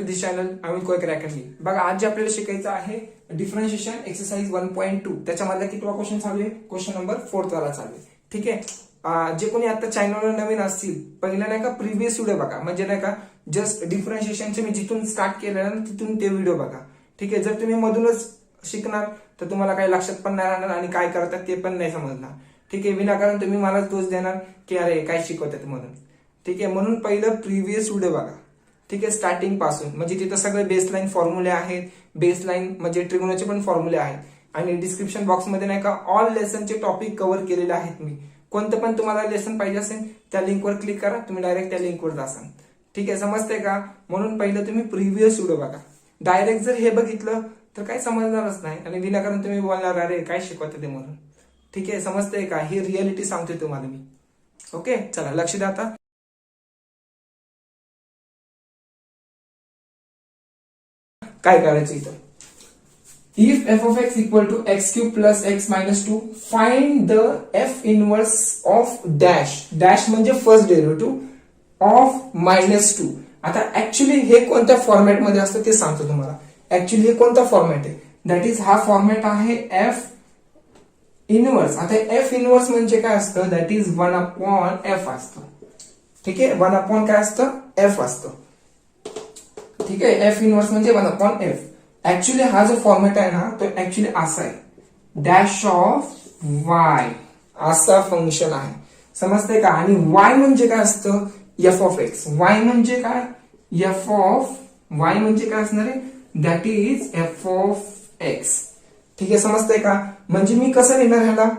दिस channel Amit कोयकर academy. बघा आज जे आपल्याला शिकायचं आहे डिफरन्शिएशन एक्सरसाइज 1.2 त्याच्यामधला कितवा क्वेश्चन चालू आहे? क्वेश्चन नंबर 4 वाला चालू आहे. ठीक आहे. जे कोणी आता चॅनलवर नवीन असतील पहिला नाही का प्रिव्हियस व्हिडिओ बघा, म्हणजे नाही का जस्ट डिफरन्शिएशनचे मी जिथून स्टार्ट केलं ना तिथून ते व्हिडिओ बघा. ठीक आहे. जर तुम्ही मधूनच शिकणार तर तुम्हाला काही लक्षात पण नाही राहणार आणि काय करतात ते पण नाही समजणार. ठीक आहे. विनाकारण तुम्ही मला दोष देणार की अरे काय शिकवतात म्हणून. ठीक आहे. म्हणून पहिलं प्रिव्हियस व्हिडिओ बघा. ठीक आहे. स्टार्टिंग पासून, म्हणजे तिथं सगळे बेसलाईन फॉर्म्युले आहेत. बेसलाईन म्हणजे ट्रिग्नोचे पण फॉर्म्युले आहेत आणि डिस्क्रिप्शन बॉक्समध्ये नाही का ऑल लेसनचे टॉपिक कव्हर केलेले आहेत मी. कोणतं पण तुम्हाला लेसन पाहिजे असेल त्या लिंकवर क्लिक करा, तुम्ही डायरेक्ट त्या लिंकवर जासाल. ठीक आहे. समजतंय का? म्हणून पहिलं तुम्ही प्रिव्हियस व्हिडिओ बघा. डायरेक्ट जर हे बघितलं तर काही समजणारच नाही आणि विनाकारण तुम्ही बोलणार अरे काय शिकवते ते म्हणून. ठीक आहे. समजतंय का? ही रियालिटी सांगतोय तुम्हाला मी. ओके, चला लक्ष द्या आता. काय करायचं इथं? If f of x equal to x cube plus x minus 2 find the f inverse of dash. Dash म्हणजे फर्स्ट डेरिव्हेटिव्ह ऑफ -2. आता ऍक्च्युली हे कोणत्या फॉर्मॅट मध्ये असतं ते सांगतो तुम्हाला. ऍक्च्युली हे कोणता फॉर्मॅट आहे? दॅट इज हा फॉर्मॅट आहे एफ इनवर्स. आता एफ इनवर्स म्हणजे काय असतं? दॅट इज 1/f असतं. ठीक आहे. 1 काय असतं? f असतं. ठीक आहे. एफ इनवर्स म्हणजे 1/f. ऍक्च्युली हा जो फॉर्मॅट आहे ना तो ऍक्च्युली असा आहे, डॅश ऑफ वाय असा फंक्शन आहे. समजतंय का? आणि वाय म्हणजे काय असतं? F of x. वाय म्हणजे काय? एफ ऑफ वाय म्हणजे काय असणार आहे? That is f of x. ठीक आहे. समजतंय का? म्हणजे मी कसं लिहिणार ह्याला?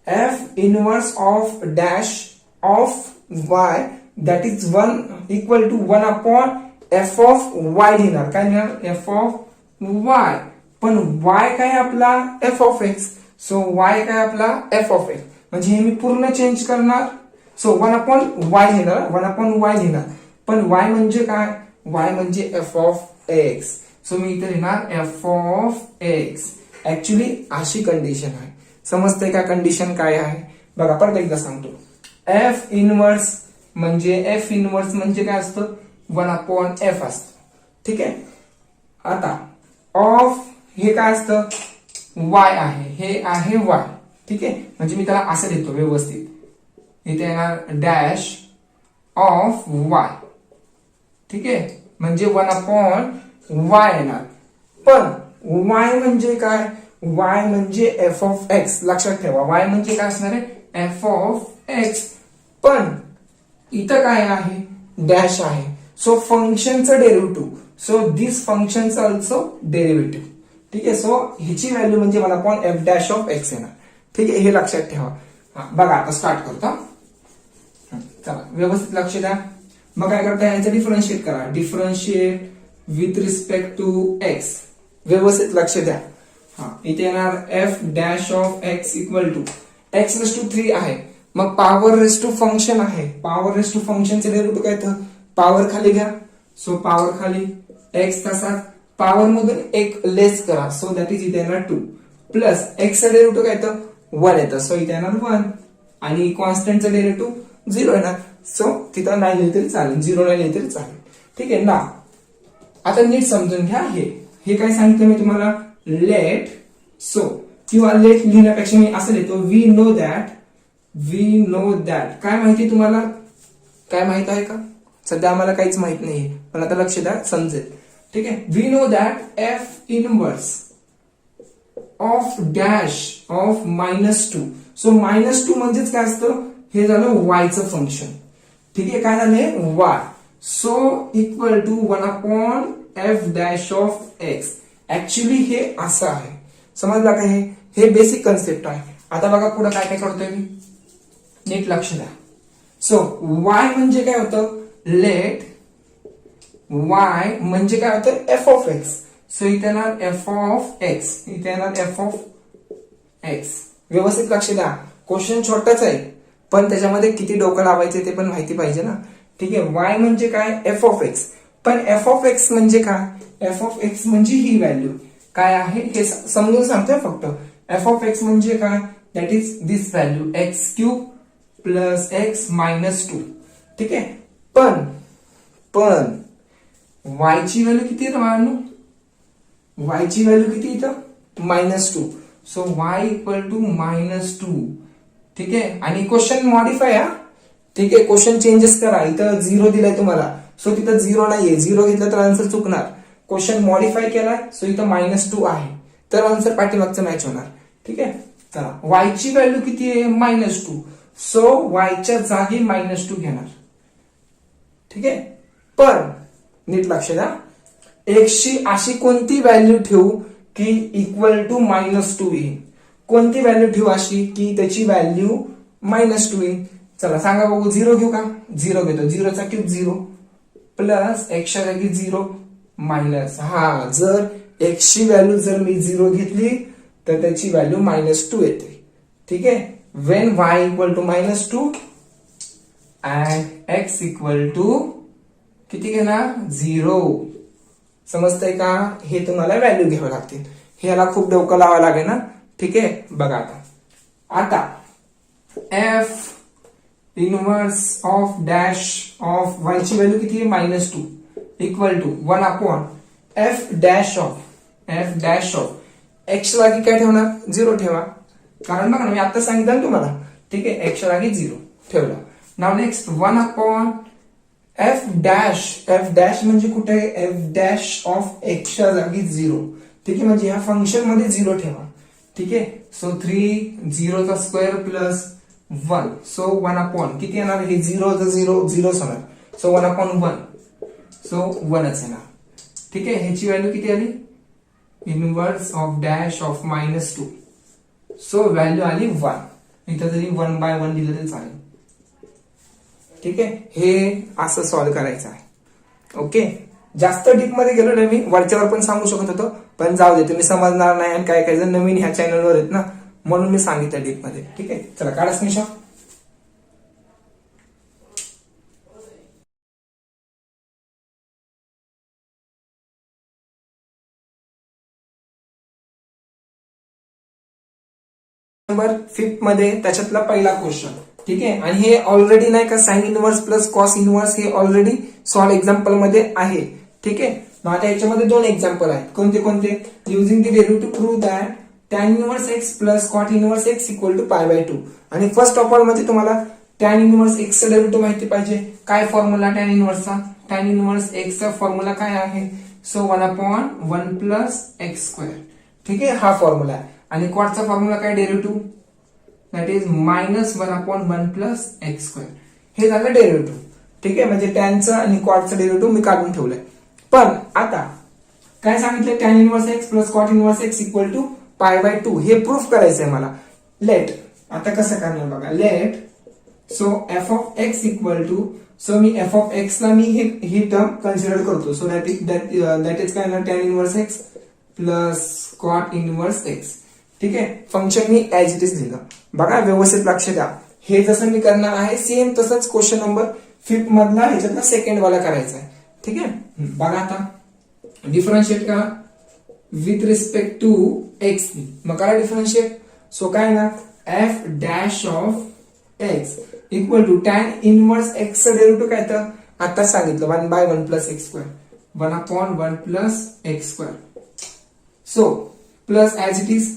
F inverse of dash of y that is 1 equal to 1/f of y लिहिणार. काय लिहिणार? F of y. पण वाय काय आपला? F of x. So y काय आपला? F of x. म्हणजे हे मी पूर्ण चेंज करणार. सो 1/y लिहिणार, 1/y लिहिणार. पण y म्हणजे काय? y म्हणजे एफ ऑफ एक्स. सो मी इथे लिहिणार एफ ऑफ एक्स. ऍक्च्युली अशी कंडिशन आहे. समजतंय का कंडिशन काय आहे? बघा परत एकदा सांगतो. एफ इनवर्स म्हणजे काय असतं? 1/f असतं. ठीक आहे. आता ऑफ हे काय असतं? y आहे. हे आहे y. ठीक आहे. म्हणजे मी त्याला असं लिहितो व्यवस्थित. इथे येणार डॅश ऑफ y. ठीक आहे. म्हणजे 1/y येणार. पण y म्हणजे काय? y म्हणजे एफ ऑफ एक्स. लक्षात ठेवा y म्हणजे काय असणार आहे? F of x. पण इथं काय आहे? डॅश आहे. सो फंक्शनचं डेरिव्हेटिव्ह. सो दिस फंक्शनचं ऑल्सो डेरिव्हेटिव्ह. ठीक आहे. सो ह्याची व्हॅल्यू म्हणजे 1/f डॅश ऑफ एक्स येणार. ठीक आहे. हे लक्षात ठेवा. बघा आता स्टार्ट करतो. चला व्यवस्थित लक्ष द्या. मग काय करता? याचं डिफरन्शिएट करा. Differentiate with respect to x. व्यवस्थित लक्ष द्या. इथे येणार f dash of x equal to x raise to 3 आहे. मग पॉवर रेस टू फंक्शन आहे. पॉवर रेस टू फंक्शनचे डेरिव्हेटिव्ह काय तर पॉवर खाली घ्या. सो पॉवर खाली एक्स तसाच पॉवर मधून एक लेस करा. सो दॅट इज इथे येणार 2 प्लस एक्सचं डेरिव्हेटिव्ह काय तर 1 येतं. सो इथे येणार 1 आणि कॉन्स्टंटचं डेरिव्हेटिव्ह 0 येणार. सो तिथं नाही लिहिलं तरी चालेल, 0 नाही लिहिलं तरी चालेल. ठीक आहे ना. आता नीट समजून घ्या. हे काय सांगतो मी तुम्हाला? लेट सो किंवा लेट लिहिण्यापेक्षा मी असं लिहितो वी नो दॅट. काय माहिती तुम्हाला? काय माहित आहे का? सध्या आम्हाला काहीच माहित नाहीये, पण आता लक्ष द्या समजेल. ठीक आहे. We know that f inverse of dash of -2. So -2 म्हणजेच काय असतं? हे झालं वायचं फंक्शन. ठीक आहे. काय झालं? Y. So equal to 1/f dash of x. Actually हे असं आहे. समजला का? हे बेसिक कन्सेप्ट आहे. आता बघा पुढे काय काय करतोय मी. नीट लक्ष द्या. सो वाय म्हणजे काय होतं? लेट वाय म्हणजे काय होतं? F of x. सो इथे येणार एफ ऑफ एक्स. इथे येणार एफ ऑफ एक्स. व्यवस्थित लक्ष द्या. क्वेश्चन छोटाच आहे पण त्याच्यामध्ये किती डोकं लावायचे ते पण माहिती पाहिजे ना. ठीक आहे. वाय म्हणजे काय? F of x. पण एफ ऑफ एक्स म्हणजे काय? एफ ऑफ एक्स म्हणजे ही व्हॅल्यू काय आहे हे समजून सांगतोय फक्त. एफ ऑफ एक्स म्हणजे काय? That is this value x cube plus x -2. ठीक आहे. पण y ची व्हॅल्यू किती आहे बाळांनो? y ची व्हॅल्यू किती इथं? -2. So y equal to -2. ठीक आहे. आणि क्वेश्चन मॉडिफाय हा, ठीक आहे, क्वेश्चन चेंजेस करा. इथं 0 दिलाय तुम्हाला, सो तिथं 0 नाहीये. 0 घेतलं तर आन्सर चुकणार. क्वेश्चन मॉडिफाय केलाय, सो इथं -2 आहे, तर आन्सर पाठीमागचं मॅच होणार. ठीक आहे. चला, y ची व्हॅल्यू किती आहे? -2. सो y च्या जागी -2 घेणार. ठीक आहे. पण नीट लक्ष द्या, x ची अशी कोणती व्हॅल्यू ठेवू की इक्वल टू -2 येईल? कोणती व्हॅल्यू ठेवू अशी की त्याची व्हॅल्यू -2 येईल? चला सांगा बघू. 0 घेऊ का? 0 घेतो. 0 चा क्यूब 0 प्लस x च्या जागी 0 मायनस. हा, जर x ची व्हॅल्यू जर मी 0 घेतली तर त्याची व्हॅल्यू -2 येते. ठीक आहे. When y equal to -2 and x equal to किती घेणार? 0. समजतंय का? हे तुम्हाला व्हॅल्यू घ्यावं लागतील. हे याला खूप डोकं लावावं लागेल ना. ठीक आहे. बघा आता f inverse of dash of y ची व्हॅल्यू किती आहे? -2 equal to 1 upon f dash of x च्या जागी काय ठेवणार? 0 ठेवा. कारण बघा ना, मी आता सांगितलं तुम्हाला. ठीक आहे. x च्या जागी 0 ठेवला. नाव नेक्स्ट 1 अपॉन f डॅश म्हणजे कुठे आहे? f डॅश ऑफ x च्या जागी 0. ठीक आहे. म्हणजे ह्या फंक्शन मध्ये 0 ठेवा. ठीक आहे. सो 3 0 चा स्क्वेअर प्लस 1. सो 1 अपॉन किती येणार? हे 0 होणार. So 1 upon 1. सो 1च येणार. ठीक आहे. ह्याची व्हॅल्यू किती आली? Inverse of dash of -2. So value आली 1. इथं जरी 1/1 दिलं तरी चालेल. ठीक आहे. हे असं सॉल्व्ह करायचं आहे. ओके. जास्त डीप मध्ये गेलो नाही मी, वरच्यावर पण सांगू शकत होतो, पण जाऊ दे, तुम्ही समजणार नाही. आणि काही जण नवीन ह्या चॅनलवर आहेत ना, म्हणून मी सांगितलं डीप मध्ये. ठीक आहे. चला काढा स्क्रीनशॉट. नंबर 5 मध्ये त्याच्यातला पहिला क्वेश्चन. ठीक आहे. आणि हे ऑलरेडी नाही का, sine inverse plus cos inverse हे ऑलरेडी सॉल्व एक्झाम्पल मध्ये आहे. ठीक आहे. आता याच्यामध्ये 2 एक्झाम्पल आहेत. कोणते? Using the derivative prove that tan inverse x plus cot inverse x equal to π/2. आणि फर्स्ट ऑफ ऑल मध्ये तुम्हाला tan इनवर्स x चा डेरिव्हेटिव्ह माहिती पाहिजे. काय फॉर्म्युला tan इनवर्सचा? tan इनवर्स x चा फॉर्म्युला काय आहे? So 1/1 plus x square. ठीक आहे. हा फॉर्म्युला आहे. आणि cot चा फॉर्म्युला काय? Derivative that is -1/1 plus x square. हे झालं डेरिव्हेटिव्ह. ठीक आहे. म्हणजे tan चा आणि cot चा डेरिव्हेटिव्ह मी काढून ठेवलंय. पण आता काय सांगितलं? tan inverse x plus cot inverse x equal to π/2. हे प्रूफ करायचंय मला. लेट, आता कसं करणार बघा. Let so f of x equal to, so मी f ऑफ x ला मी ही टर्म कन्सिडर करतो. सो दॅट इज काय ना, tan inverse x plus cot inverse x. ठीक आहे. फंक्शन मी ऍज इट इज दिलं. बघा व्यवस्थित लक्ष द्या. हे जसं मी करणार आहे सेम तसंच क्वेश्चन नंबर 5 मधला ह्याच्यातला सेकंड वाला करायचा आहे. ठीक आहे. बघा आता डिफरन्शिएट करा विथ रिस्पेक्ट टू x. मग करा डिफरन्शिएट. सो काय ना, f dash of x equal to tan inverse x चं डेरिव्हेटिव्ह काय तर आता सांगितलं 1/1 plus x square. 1/1 plus x square. So plus as it is.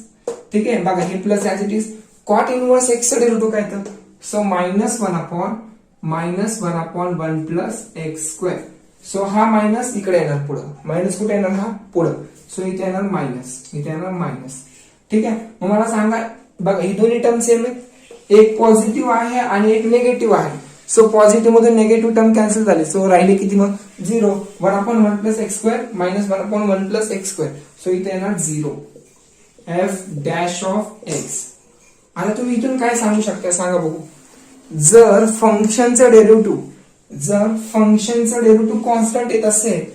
ठीक आहे. बघा हे plus as it is. cot inverse x चं डेरिव्हेटिव्ह काय तर, so -1/1 plus x square. So हा मायनस इकडे येणार पुढं. मायनस कुठे येणार? हा पुढं. सो इथे येणार मायनस, इथे येणार मायनस. ठीक आहे. मग मला सांगा, बघा ही दोन्ही टर्म सेम आहे. एक पॉझिटिव्ह आहे आणि एक निगेटिव्ह आहे. सो पॉझिटिव्ह मधून निगेटिव्ह टर्म कॅन्सल झाले. सो राहिले किती मग? 0. 1/1 plus x square minus 1/1 plus x square. So इथे येणार 0. f dash of x. आता तुम्ही इथून काय सांगू शकता सांगा बघू. जर फंक्शनचं डेरिव्हेटिव्ह कॉन्स्टंट येत असेल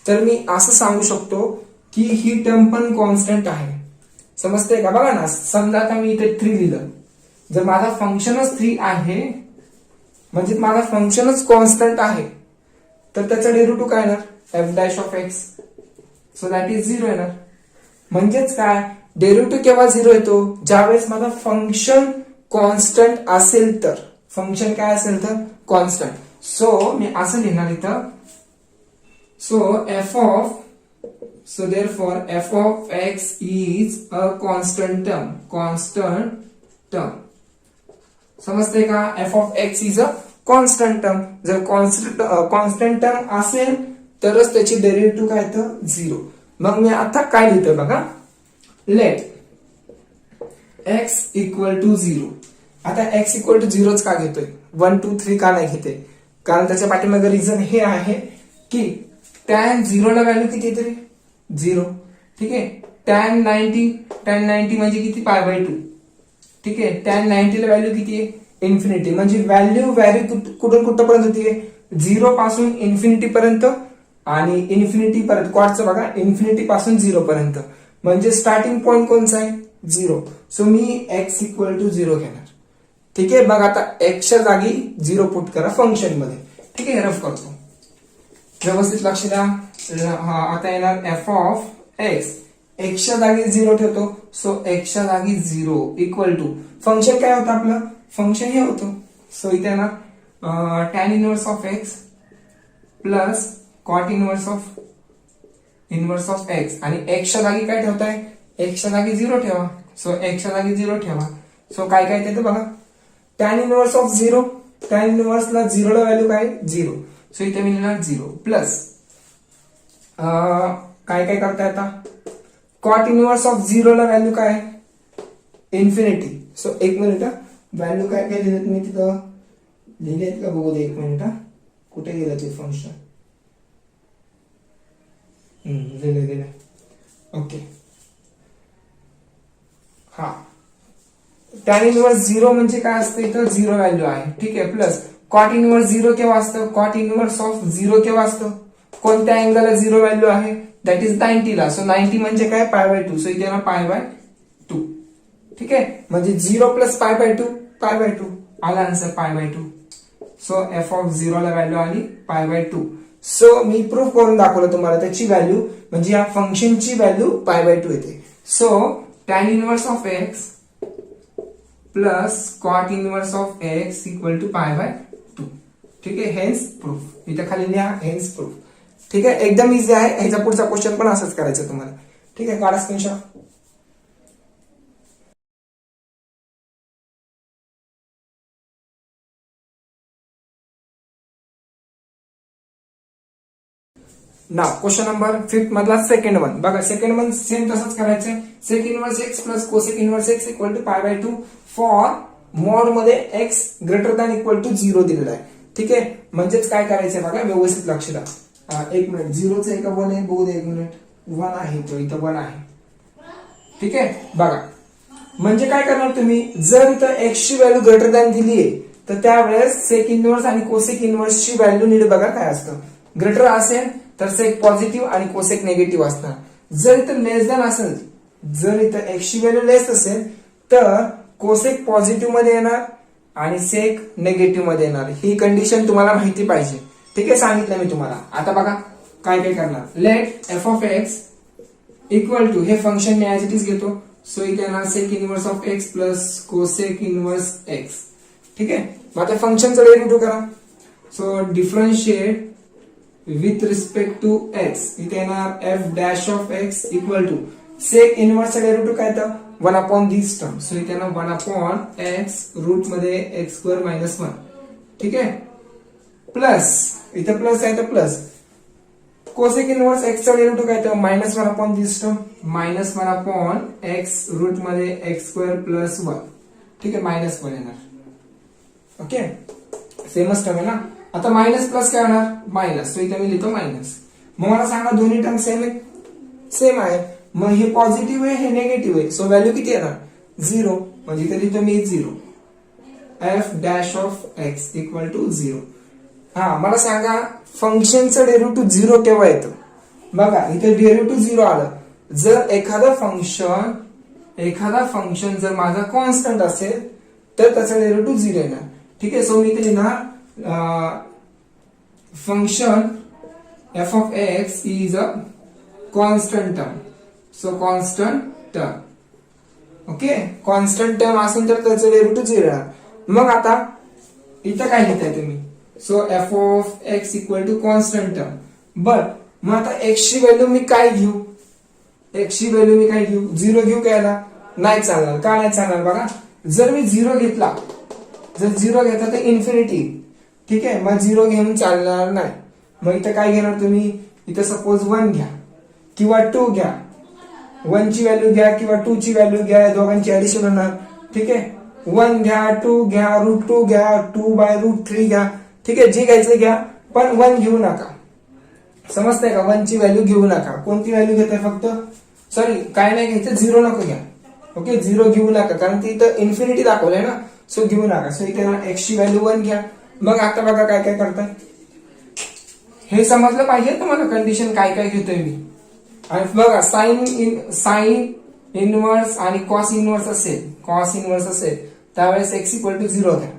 तर मी असं सांगू शकतो की ही टर्म पण कॉन्स्टंट आहे. समजतंय का? बघा ना, समजा आता मी इथे 3 लिहिलं. जर माझा फंक्शनच 3 आहे म्हणजे माझा फंक्शनच कॉन्स्टंट आहे तर त्याचा डेरिव्हेटिव्ह काय येणार? f dash of x. So that is 0 येणार. म्हणजेच काय, डेरिव्हेटिव्ह केव्हा 0 येतो? ज्यावेळेस माझा फंक्शन कॉन्स्टंट असेल तर. फंक्शन काय असेल तर? कॉन्स्टंट. सो मी असं लिहिणार इथं So therefore f of x is a constant term. समजते का? f of x is a constant term. जर कॉन्स्टंट टर्म असेल तरच त्याची डेरिव्हेटिव्ह काय तर 0. मग मी आता काय लिहितोय बघा, लेट x इक्वल टू 0. आता x इक्वल टू 0च का घेतोय, 1 2 3 का नाही घेते? कारण त्याच्या पाठीमागे रिझन हे आहे की tan 0 ला व्हॅल्यू किती येते? 0. ठीक आहे. tan 90 म्हणजे किती? पाय बाय 2. ठीक आहे. tan 90 ला व्हॅल्यू किती आहे? इन्फिनिटी. म्हणजे व्हॅल्यू व्हॅरी कुठून कुठपर्यंत होती? 0 पासून इन्फिनिटी पर्यंत आणि इन्फिनिटी पर्यंत. कॉटचं बघा, इन्फिनिटी पासून 0 पर्यंत. म्हणजे स्टार्टिंग पॉइंट कोणचा आहे? 0. सो मी x इक्वल टू 0 घेणार. ठीक आहे. मग आता x च्या जागी 0 पुट करा फंक्शन मध्ये. ठीक आहे. रफ करतो, व्यवस्थित लक्ष द्या. आता येणार f ऑफ x. x च्या जागी 0 ठेवतो. सो x च्या जागी 0 इक्वल टू फंक्शन काय होतं आपलं? फंक्शन हे होतं. सो इथे येणार tan inverse of x plus cot inverse of x. आणि x च्या जागी काय ठेवताय? x च्या जागी 0 ठेवा. सो x च्या जागी 0 ठेवा. सो काय काय येतं बघा, tan inverse of 0. tan inverse ला 0 ला व्हॅल्यू काय? 0. सो इथे मी लिहिणार 0 प्लस काय काय करता आता, कॉट इनवर्स ऑफ 0 ला व्हॅल्यू काय? इन्फिनिटी. सो एक मिनिट, व्हॅल्यू काय काय लिहिलं तुम्ही तिथं? लिहिलेत का बघू दे एक मिनिट. कुठे गेलं ते फंक्शन? दिले. ओके. हा, tan इनवर्स 0 म्हणजे काय असतं? इथं 0 व्हॅल्यू आहे. ठीक आहे. प्लस कॉट इनवर्स 0 केव्हा असतं? कॉट इनवर्स ऑफ 0 केव्हा असतं? कोणत्या अँगलला 0 व्हॅल्यू आहे? दॅट इज 90 ला. सो 90 म्हणजे काय? पाय बाय 2. सो इथे ना पाय बाय 2. ठीक आहे. म्हणजे 0 प्लस पाय बाय 2, पाय बाय 2 आला आन्सर, पाय बाय 2. सो f ऑफ 0 ला व्हॅल्यू आली पाय बाय 2. सो मी प्रूफ करून दाखवलं तुम्हाला त्याची व्हॅल्यू, म्हणजे या फंक्शनची व्हॅल्यू पाय बाय 2 येते. So tan inverse of x plus cot inverse of x equal to pi by 2. ठीक आहे. Hence proof. इथे खाली लिहा हेन्स प्रूफ. ठीक आहे. एकदम इझी आहे. ह्याचा पुढचा क्वेश्चन पण असंच करायचं तुम्हाला. ठीक आहे. काढा स्क्रीनशॉट. नाव क्वेश्चन नंबर 5 मधला सेकंड वन बघा. सेकंड वन सेम तसंच करायचंय. Sec inverse x plus cosec inverse x equal to pi by 2 for mod मध्ये x greater than equal to 0 दिलेला आहे. ठीक आहे. म्हणजेच काय करायचंय बघा, व्यवस्थित लक्ष द्या. एक मिनिट, 0चं एका 1 आहे, बघू दे एक मिनिट. 1 आहे, तो इथं 1 आहे. ठीक आहे. बघा, म्हणजे काय करणार तुम्ही, जर इथं x ची व्हॅल्यू ग्रेटर दॅन दिलीये तर त्यावेळेस सेक इनवर्स आणि कोसेक इनवर्सची व्हॅल्यू नीट बघा काय असतं. ग्रेटर असेल तर सेक पॉझिटिव्ह आणि कोसेक निगेटिव्ह असणार. जर इथं लेस दॅन असेल, जर इथं x ची व्हॅल्यू लेस असेल तर कोसेक पॉझिटिव्ह मध्ये येणार आणि सेक निगेटिव्ह मध्ये येणार. ही कंडिशन तुम्हाला माहिती पाहिजे. ठीक आहे. सांगितलं मी तुम्हाला. आता बघा काय काय करणार. Let f of x equal to, हे फंक्शन मी ऍज इट इज घेतो. सो इथे येणार sec inverse of x plus cosec inverse x. ठीक आहे. मग आता फंक्शनचं डेरिव्हेटिव्ह करा. So differentiate with respect to x. इथे येणार f dash of x equal to sec इनवर्सचा डेरिव्हेटिव्ह काय तर 1 अपॉन दिस टर्म. सो इथे येणार 1 अपॉन x रूट मध्ये x स्क्वेअर मायनस 1. ठीक आहे. प्लस इथे प्लस आहे तर प्लस कोसेक इनवर्स x चा डेरिव्हेटिव्ह काय तर minus 1 upon this term, minus 1 upon x root मध्ये x स्क्वेअर प्लस 1. ठीक आहे. मायनस 1 येणार. ओके. सेमच टर्म आहे ना. आता मायनस प्लस काय होणार? मायनस. सो इथे मी लिहितो मायनस. मग मला सांगा दोन्ही टर्म सेम आहे? सेम आहे. मग हे पॉझिटिव्ह आहे, हे निगेटिव्ह आहे. सो व्हॅल्यू किती येणार? 0. म्हणजे इथे लिहितो मी 0. f dash of x equal to 0. हा, मला सांगा फंक्शनचं डेरिव्हेटिव्ह 0 केव्हा येतं? बघा इथे डेरिव्हेटिव्ह 0 आलं जर एखादा फंक्शन जर माझा कॉन्स्टंट असेल तर त्याचा डेरिव्हेटिव्ह 0 येणार. ठीक आहे. सो मी इथे लिहिणार function f of x is a constant term. So constant term. Okay. Constant term असेल तर त्याचं डेरिव्हेटिव्ह 0 येणार. मग आता इथं काय लिहिताय तुम्ही? So f of x equal to constant term. But मग आता एक्स ची व्हॅल्यू मी काय घेऊ, एक्स ची व्हॅल्यू मी काय घेऊ, 0 घेऊ काय याला, नाही चालणार. का नाही चालणार बघा, जर मी 0 घेतला, जर 0 घेतला तर इन्फिनिटी, ठीक आहे, मग 0 घेऊन चालणार नाही. मग इथं काय घेणार तुम्ही, इथं सपोज 1 घ्या किंवा 2 घ्या, 1 ची व्हॅल्यू घ्या किंवा 2 ची व्हॅल्यू घ्या, दोघांची ऍडिशन होणार. ठीक आहे, 1 घ्या, 2 घ्या, √2 घ्या, 2/√3 घ्या, ठीक आहे, जे घ्यायचं घ्या, पण 1 घेऊ नका. समजतंय का, 1 ची व्हॅल्यू घेऊ नका. कोणती व्हॅल्यू घेताय फक्त, सॉरी काय नाही घ्यायचं, 0 नको घ्या. ओके, 0 घेऊ नका, कारण ती इथं इन्फिनिटी दाखवलंय ना, सो घेऊ नका. सो इथे एक्स ची व्हॅल्यू 1 घ्या. मग आता बघा काय काय करताय, हे समजलं पाहिजे तुम्हाला कंडिशन काय काय घेतोय मी. आणि बघा साइन इनवर्स आणि कॉस इनवर्स असेल त्यावेळेस x = 0 घ्या.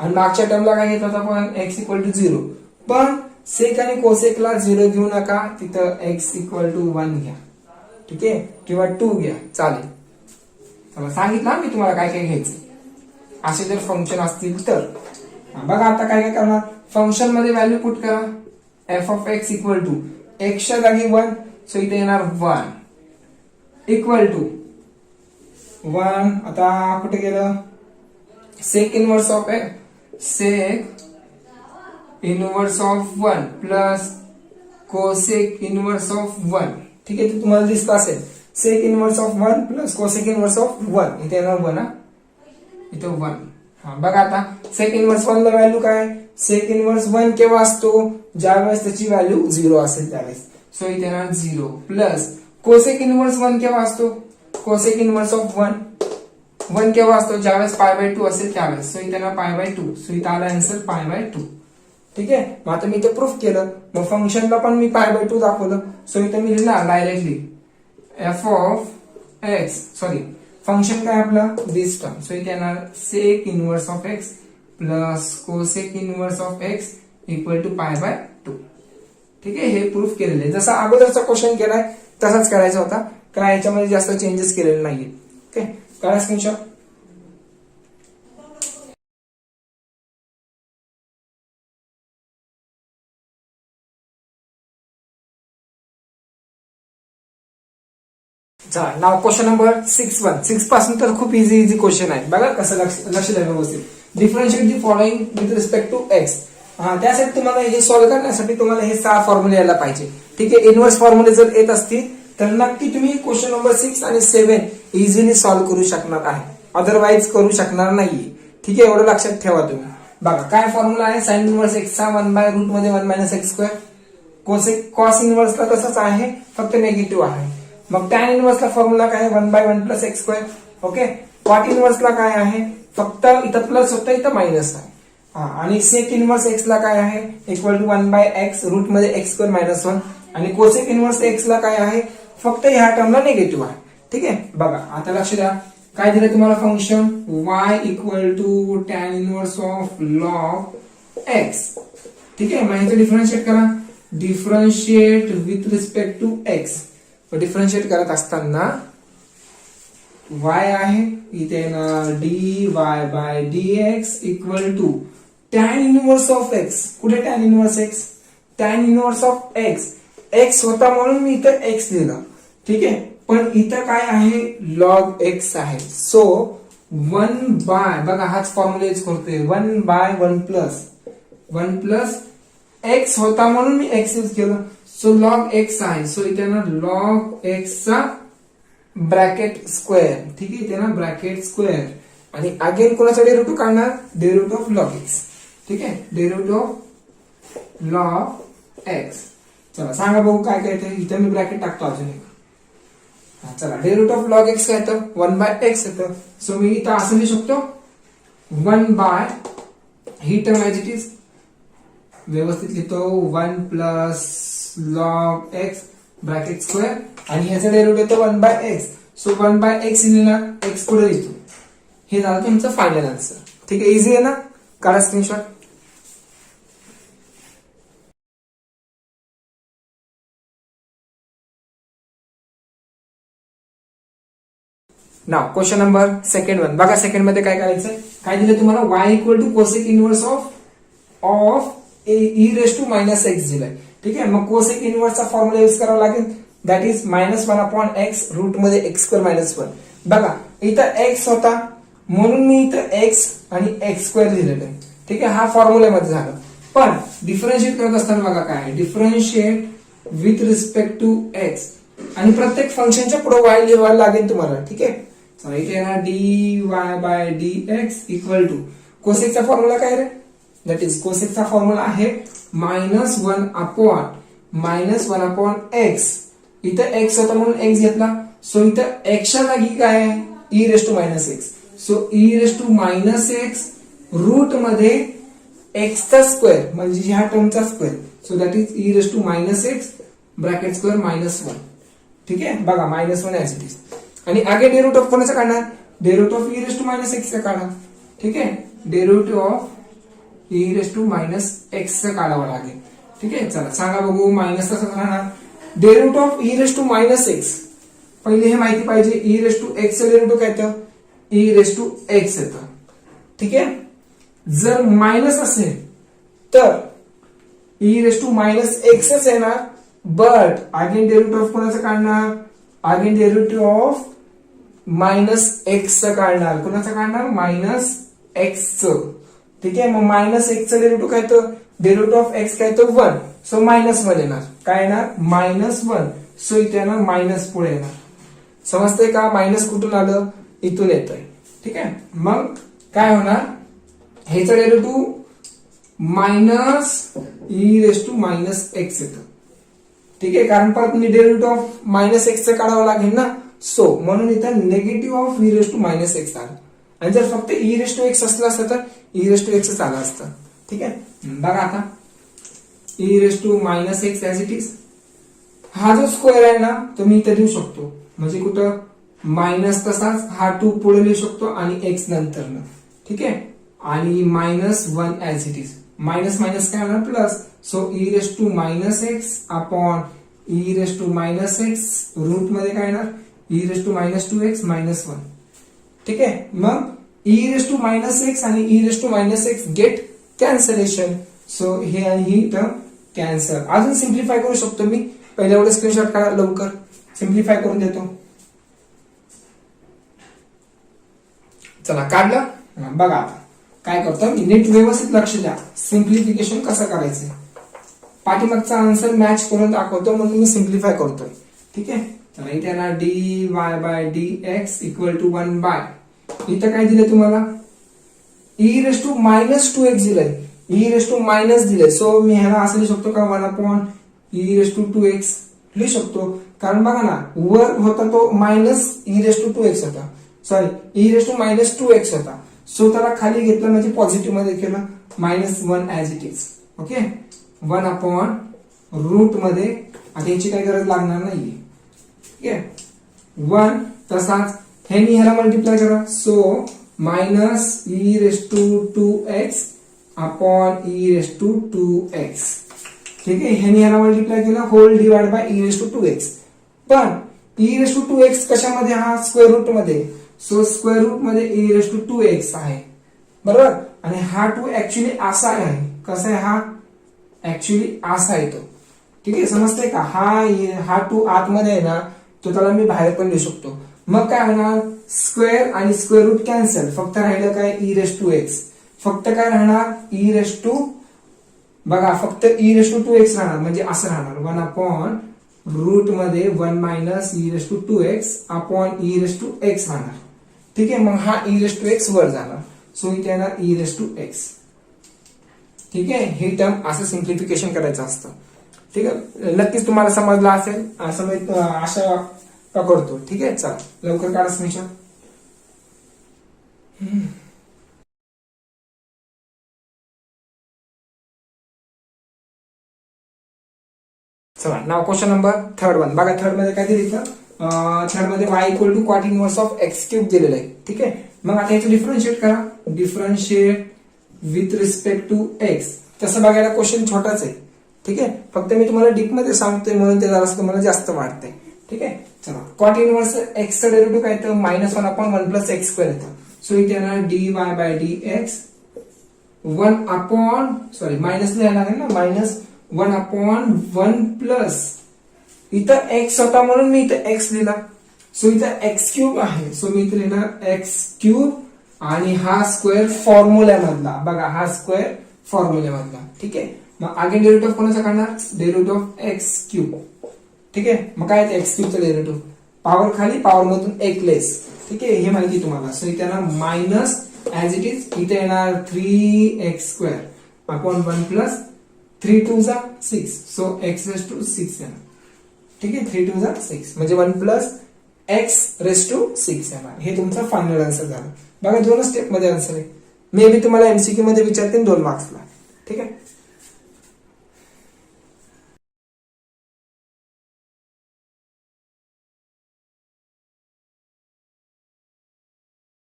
आणि मागच्या टर्मला काय घेतलं आपण, x = 0. पण सेक आणि कोसेकला 0 घेऊ नका, तिथं x = 1 घ्या. ठीक आहे, किंवा 2 घ्या, चालेल. चला सांगितलं मी तुम्हाला काय काय घ्यायचं, असे जर फंक्शन असतील तर. बघा आता काय काय करणार, फंक्शन मध्ये व्हॅल्यू पुट करा. f(x) = x च्या जागी 1, सो इथे येणार 1 इक्वल टू 1. आता कुठे गेलं, sec inverse of 1 plus cosec inverse of 1. ठीक आहे, ते तुम्हाला दिसत असेल, sec inverse of 1 plus cosec inverse of 1. इथे येणार 1, इथे 1. हा बघा आता सेक इनवर्स 1 ला व्हॅल्यू काय, सेक इनवर्स 1 केव्हा असतो, ज्यावेळेस त्याची व्हॅल्यू 0 असेल त्यावेळेस, सो इथे येणार 0 प्लस कोसेक इनवर्स 1 केव्हा असतो, कोसेक इनवर्स ऑफ 1 केव्हा असतो, ज्यावेळेस π/2 असेल त्यावेळेस, सो इथे येणार π/2. सो इथे आला आन्सर π/2. ठीक आहे, मग आता मी इथे प्रूफ केलं. मग फंक्शनला पण मी π/2 दाखवलं, सो इथे मी लिहिणार डायरेक्टली f(x), सॉरी फंक्शन काय आपलं दिस टर्म, सो इथे येणार sec inverse of x plus cosec inverse of x = π/2. ठीक आहे, हे प्रूफ केलेलं आहे. जसा अगोदरचा क्वेश्चन केलाय तसाच करायचा होता, काय याच्यामध्ये जास्त चेंजेस केलेले नाहीये. ओके, करा स्क्रीनशॉट. नाव क्वेश्चन नंबर 6 पासून तर खूप इझी क्वेश्चन आहे. बघा कसं लक्ष द्या व्यवस्थित. Differentiate the following with respect to x. त्यासाठी तुम्हाला हे सॉल्व्ह करण्यासाठी तुम्हाला हे 6 फॉर्म्युले यायला पाहिजे. ठीक आहे, इनवर्स फॉर्म्युले जर येत असतील तर नक्की तुम्ही क्वेश्चन नंबर 6 आणि 7 इझिली सॉल्व्ह करू शकणार आहे, अदरवाईज करू शकणार नाहीये. ठीक आहे, एवढं लक्षात ठेवा तुम्ही. बघा काय फॉर्म्युला आहे, साइन इनवर्स x चा 1/√1 - x². कॉस इनवर्सला तसंच आहे, फक्त निगेटिव्ह आहे. मग टॅन इनवर्सला फॉर्म्युला काय आहे, 1/1 + x². ओके, कॉट इनवर्सला काय आहे, फक्त इथं प्लस होतं, इथं मायनस आहे. आणि सेक इनवर्स x ला काय आहे, = 1/x √x² - 1. आणि कोसेक इनवर्स x ला काय आहे, फक्त ह्या टर्मला निगेटिव्ह आहे. ठीक आहे, बघा आता लक्ष द्या. काय दिलं तुम्हाला function, y = tan inverse of log x. ठीक आहे, मग ह्याचं डिफरन्शिएट करा. Differentiate with respect to x. Differentiate करत असताना y आहे, इथे येणार dy/dx = tan inverse of x. कुठे tan inverse x, tan inverse of x होता म्हणून मी इथं x लिहिलं. ठीक आहे, पण इथं काय आहे, log x आहे. सो 1/, बघा हाच फॉर्म्युला यूज करतोय, 1/1 प्लस x होता म्हणून मी x यूज केलं. सो log x आहे, सो इथे ना log x चा ब्रॅकेट स्क्वेअर. ठीक आहे, इथे ना ब्रॅकेट स्क्वेअर. आणि अगेन कोणाचा डेरिव्हेटिव्ह काढणार, डेरिव्हेटिव्ह ऑफ log x. ठीक आहे, डेरिव्हेटिव्ह ऑफ log x. चला सांगा बघू काय काय येते. इथे मी ब्रॅकेट टाकतो अजून एक. चला, डेरिव्हेटिव्ह ऑफ log x काय येतं, 1/x येतं. सो मी इथं असं लिहू शकतो, 1/, ही टर्म ऍज इट इज व्यवस्थित लिहितो, 1 + log x ब्रॅकेट स्क्वेअर. आणि ह्याचा डेरिव्हेटिव्ह येतो 1/x. सो 1/x लिहिणार, x पुढे लिहितो. हे झालं तुमचं फायनल आन्सर. ठीक आहे, इझी आहे ना, काढा स्क्रीनशॉट. नाव क्वेश्चन नंबर सेकंड 1. बघा सेकंड मध्ये काय करायचं, काय दिलं तुम्हाला, y = cosec inverse of e⁻⁻x दिलाय. ठीक आहे, मग कोसेक इनवर्सचा फॉर्म्युला यूज करावा लागेल, दॅट इज -1/x रूट मध्ये x²-1. बघा इथं x होता म्हणून मी इथं x आणि x² लिहिलेलं आहे. ठीक आहे, हा फॉर्म्युल्यामध्ये झालं. पण डिफरन्शिएट करत असताना बघा काय differentiate with respect to x आणि प्रत्येक फंक्शनच्या पुढे y लिहायला लागेल तुम्हाला. ठीक आहे, चला इथे येणार dy/dx इक्वल टू कोसेकचा फॉर्म्युला काय रे, दॅट इज कोसेकचा फॉर्म्युला आहे -1/x. इथं x होता म्हणून x घेतला, सो इथं x च्या जागी काय आहे e⁻⁻x. सो e⁻⁻x रूट मध्ये x चा स्क्वेअर म्हणजे ह्या टर्मचा square, so that is e⁻⁻x bracket square -1. ठीक आहे, बघा -1 ऍज इट इज. आणि आगे डेरिव्हेटिव्ह ऑफ कोणाचा काढणार, डेरिव्हेटिव्ह ऑफ e⁻⁻x चा काढा. ठीक आहे, डेरिव्हेटिव्ह ऑफ e⁻⁻x चा काढावा लागेल. ठीक आहे, चला सांगा बघू मायनस कसं राहणार. डेरिव्हेटिव्ह ऑफ e⁻⁻x पहिले हे माहिती पाहिजे, e⁻x चं डेरिव्हेटिव्ह काय येतं e⁻x येतं. ठीक आहे, जर मायनस असेल तर e⁻⁻x येणार, बट अगेन डेरिव्हेटिव्ह ऑफ कोणाचं काढणार, अगेन डेरिव्हेटिव्ह ऑफ -x चं काढणार. कोणाचं काढणार -x चं. ठीक आहे, मग -x चं डेरिव्हेटिव्ह काय येतं, डेरिव्हेटिव्ह ऑफ x काय येतं 1, सो -1 येणार. काय येणार -1, सो इथे येणार मायनस पुढे येणार. समजतंय का, मायनस कुठून आलं इथून येतंय. ठीक आहे, मग काय होणार ह्याचं डेरिव्हेटिव्ह -e⁻⁻x येतं. ठीक आहे, कारण परत मी डेरिव्हेटिव्ह ऑफ -x चं काढावं लागेल ना, सो म्हणून इथं निगेटिव्ह ऑफ e⁻⁻x आलं. आणि जर फक्त e⁻x असलं असतं तर e⁻x आलं असतं. ठीक आहे, बघा आता e⁻⁻x ऍज इट इज. हा जो स्क्वेअर आहे ना तो मी इथे लिहू शकतो, म्हणजे कुठं मायनस तसाच हा 2 पुढे लिहू शकतो आणि x नंतर. ठीक आहे, आणि -1 as it is. Minus minus काय होणार plus, so e⁻⁻x upon e⁻⁻x root मध्ये काय येणार e⁻²x -1. ठीक आहे, मग e⁻⁻x आणि e⁻⁻x गेट कॅन्सलेशन, सो हे आणि ही टर्म कॅन्सल. अजून सिम्प्लिफाय करू शकतो मी, पहिले एवढं स्क्रीनशॉट काढा लवकर, सिम्प्लिफाय करून देतो. चला काढलं. बघा आता काय करतो मी, नीट व्यवस्थित लक्ष द्या, सिम्प्लिफिकेशन कसं करायचं, पाठीमागचा आन्सर मॅच करून दाखवतो म्हणून मी सिम्प्लिफाय करतोय. ठीक आहे, चला इथे येणार dy/dx इक्वल टू 1/, इथं काय दिलंय तुम्हाला e⁻²x दिलंय, e⁻- दिलंय, सो मी ह्याला असं लिहू शकतो का 1/e⁻²x लिहू शकतो. कारण बघा ना वर होता तो -e⁻²x होता, सॉरी e⁻²x होता, सो त्याला खाली घेतलं म्हणजे पॉझिटिव्ह मध्ये केलं -1 ऍज इट इज. ओके, 1/रूट मध्ये आता याची काही गरज लागणार नाहीये. ठीक आहे, 1 तसाच ह्यानी ह्याला मल्टिप्लाय करा, सो -e⁻²x अपॉन e⁻²x. ठीक आहे, ह्यानी ह्याला मल्टिप्लाय केलं होल डिवाइड बाय e⁻²x. पण e⁻²x कशामध्ये, हा स्क्वेअर रूट मध्ये, सो स्क्वेअर रूट मध्ये e⁻²x आहे बरोबर. आणि हा 2 ऍक्च्युली असा आहे, कसा आहे हा ऍक्च्युली असा येतो. ठीक आहे, समजतंय का, हा 2 आतमध्ये आहे ना, तो त्याला मी बाहेर पण लिहू शकतो. मग काय होणार, स्क्वेअर आणि स्क्वेअर रूट कॅन्सल, फक्त राहिलं काय e⁻²x. फक्त काय राहणार बघा फक्त e⁻²x राहणार, म्हणजे असं राहणार 1/रूट मध्ये 1 - e⁻²x अपॉन e⁻x राहणार. ठीक आहे, मग हा e⁻x वर जाणार, सो इथे येणार e⁻x. ठीक आहे, ही टर्म असं सिम्प्लिफिकेशन करायचं असतं. ठीक आहे, नक्कीच तुम्हाला समजलं असेल, असं मी आशा करतो. ठीक आहे, चला लवकर काढा स्क्रीनशॉट. चला नाव क्वेश्चन नंबर 3 बघा. थर्ड मध्ये काय दिलं, थर्ड मध्ये y equal to cot inverse of x³ दिलेलं आहे. ठीक आहे, मग आता याचं डिफरन्शिएट करा, differentiate with respect to x. तसं बघायला क्वेश्चन छोटाच आहे. ठीक आहे, फक्त मी तुम्हाला डीप मध्ये सांगतोय म्हणून ते जरा तुम्हाला जास्त वाटतंय. ठीक आहे, चला कॉट इनवर्स x चा डेरिव्हेटिव्ह काय येतं -1/1 + x² येतं, सो इथे येणार dy/dx 1 अपॉन, सॉरी मायनस लिहायला लागेल ना, 1/1 प्लस इथं एक्स होता म्हणून मी इथं एक्स लिहिला. सो इथं एक्स क्यूब आहे. सो मी इथं लिहिणार एक्स क्यूब आणि हा स्क्वेअर फॉर्म्युल्यामधला. बघा हा स्क्वेअर फॉर्म्युल्यामधला. ठीक आहे. मग अगेन डेरिव्हेटिव्ह कोणाचा काढणार? Derivative of x cube. ठीक आहे. मग काय एक्स क्यूबचं डेरिव्हेटिव्ह? पॉवर खाली पॉवर मधून एक लेस. ठीक आहे. हे माहिती तुम्हाला. सो इथे येणार मायनस ऍज इट इज. इथे येणार 3x² अपॉन 1 प्लस 3 2 जा 6. सो x रेस टू 6 येणार. ठीक आहे. 3 2 जा 6 म्हणजे 1 प्लस x रेस टू 6 येणार. हे तुमचा फायनल आन्सर झाला. बघा 2 स्टेप मध्ये आन्सर आहे. मे बी तुम्हाला एमसीक्यू मध्ये विचारतील 2 मार्क्सला. ठीक आहे.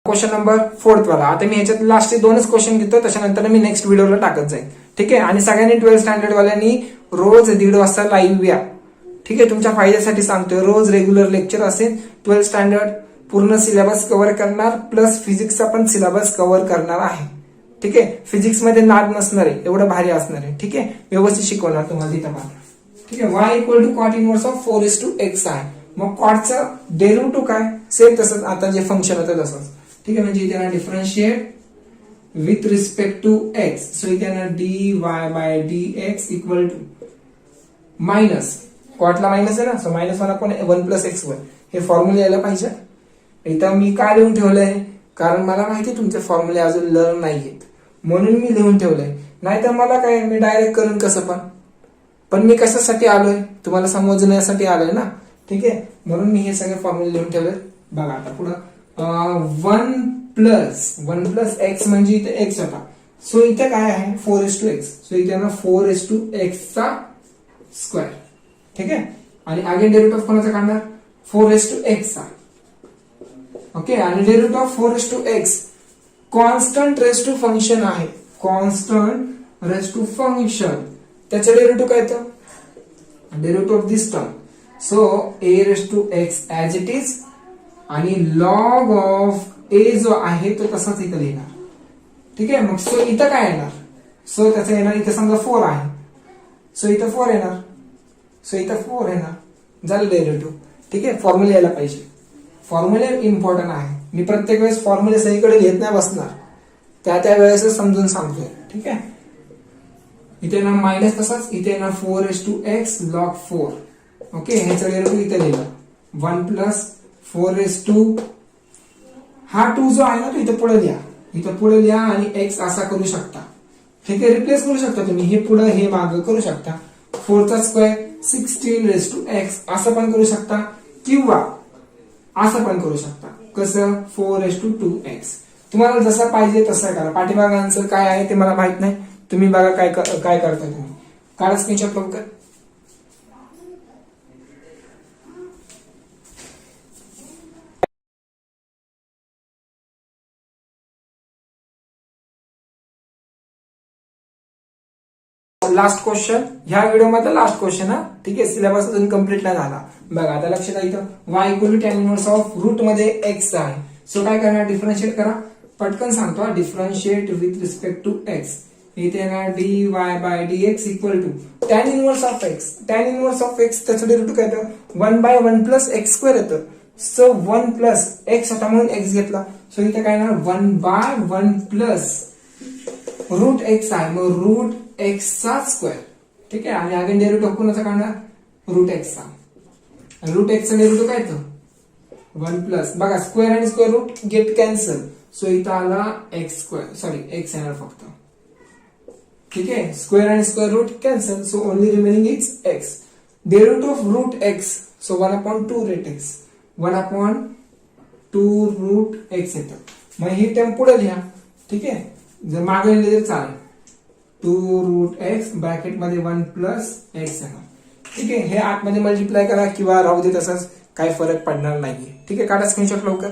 क्वेश्चन नंबर 4 वाला. आता मी याच्यात लास्टचे 2च क्वेश्चन घेतो, त्याच्यानंतर मी नेक्स्ट व्हिडिओला टाकत जाईल. ठीक आहे. आणि सगळ्यांनी 12th स्टँडर्ड वाल्यांनी रोज 1:30 वाजता लाईव्ह या. ठीक आहे. तुमच्या फायद्यासाठी सांगतोय. रोज रेग्युलर लेक्चर असेल. 12th स्टँडर्ड पूर्ण सिलेबस कव्हर करणार प्लस फिजिक्सचा पण सिलेबस कव्हर करणार आहे. ठीक आहे. फिजिक्स मध्ये नाद नसणार आहे, एवढं भारी असणार आहे. ठीक आहे. व्यवस्थित शिकवणार तुम्हाला तिथं पण. ठीक आहे. y equal to cot inverse of 4:x आहे. मग कॉटचं डेरिव्हेटिव्ह काय? सेम तसंच आता जे फंक्शन होतं तसंच. ठीक आहे. म्हणजे इथे differentiate with respect to x. So इथे dy/dx इक्वल टू मायनस कॉटला मायनस आहे ना. So -1/1 plus x1. हे फॉर्म्युला यायला पाहिजे. इथं मी काय लिहून ठेवलंय? कारण मला माहिती तुमचे फॉर्म्युले अजून लर्न नाहीयेत म्हणून मी लिहून ठेवलंय. नाहीतर मला काय मी डायरेक्ट करून कसं पण मी कशासाठी आलोय? तुम्हाला समजण्यासाठी आलोय ना. ठीक आहे. म्हणून मी हे सगळे फॉर्म्युले लिहून ठेवले. बघा आता पुढं 1 प्लस x म्हणजे इथे x होता. सो इथे काय आहे? 4:x. सो इथे ना 4:x चा स्क्वेअर. ठीक आहे. आणि अगेन डेरिव्हेटिव्ह कोणाचा काढणार? 4:x चा. ओके. आणि derivative of 4:x constant raise to function आहे. कॉन्स्टंट रेस टू फंक्शन त्याचं डेरिव्हेटिव्ह काय येतं? Derivative of this term. So a⁻x as it is आणि लॉग ऑफ a जो आहे तो तसाच इथं लिहिणार. ठीक आहे. मग सो इथं काय येणार? सो त्याचं येणार इथं समजा 4 आहे. सो इथं 4 येणार. सो इथं 4 येणार. झालं डेरिव्हेटिव्ह. ठीक आहे. फॉर्म्युला यायला पाहिजे. फॉर्म्युले इम्पॉर्टंट आहे. मी प्रत्येक वेळेस फॉर्म्युले सगळीकडे घेत नाही बसणार. त्या वेळेस समजून सांगतोय. ठीक आहे. इथे ना मायनस तसाच. इथे ना 4:x log 4. ओके. ह्याचं डेरिव्हेटिव्ह इथे लिहिलं 1 प्लस 4:, हा 2 जो आहे ना तो इथे पुढे लिहा. इथं पुढे लिहा आणि x असा करू शकता. ठीक आहे. रिप्लेस करू शकता तुम्ही. हे पुढे हे मागे करू शकता. 4 चा स्क्वेअर 16:x असं पण करू शकता किंवा असं पण करू शकता. कसं? 4:2x. तुम्हाला जसं पाहिजे तसं करा. पाठीमागे आन्सर काय आहे ते मला माहित नाही. तुम्ही बघा काय करता तुम्ही. काढा स्क्रीनशॉट लवकर. लास्ट क्वेश्चन ह्या व्हिडिओ मध्ये लास्ट क्वेश्चन हा. ठीक आहे. सिलेबस अजून कम्प्लीट नाही झाला. बघा आता लक्षात आहे इथं y equal to tan inverse of root मध्ये x आहे. सो काय करणार? डिफरन्शिएट करा. पटकन सांगतो. Differentiate with respect to x. इथे येणार dy/dx equal to tan inverse of x. tan inverse of x त्याचं डेरिव्हेटिव्ह काय येतं? 1/1 प्लस x² येतं. सो 1 प्लस x होता म्हणून x घेतला. सो इथे काय येणार? 1/1 प्लस रूट x आहे. मग रूट x चा स्क्वेअर. ठीक आहे. आणि अगेन डेरिव्हेटिव्ह कोणाचा काढणार? रूट x चा. रूट x चा डेरिव्हेटिव्ह काय येतं? 1 प्लस. बघा स्क्वेअर आणि square root get cancel. So इथं आला x येणार फक्त. ठीक आहे. स्क्वेअर आणि square root cancel. So only remaining is x. Derivative of root x. So 1/2 root x. 1/2 root x येतं. मग ही टर्म पुढे लिहा. ठीक आहे. जर मागे लिहिले तर चालेल. 2 रूट x ब्रॅकेट मध्ये 1 प्लस x येणार. ठीक आहे. हे आतमध्ये मल्टिप्लाय करा किंवा राहू दे तसंच, काही फरक पडणार नाहीये. ठीक आहे. काढा स्क्रीनशॉट लवकर.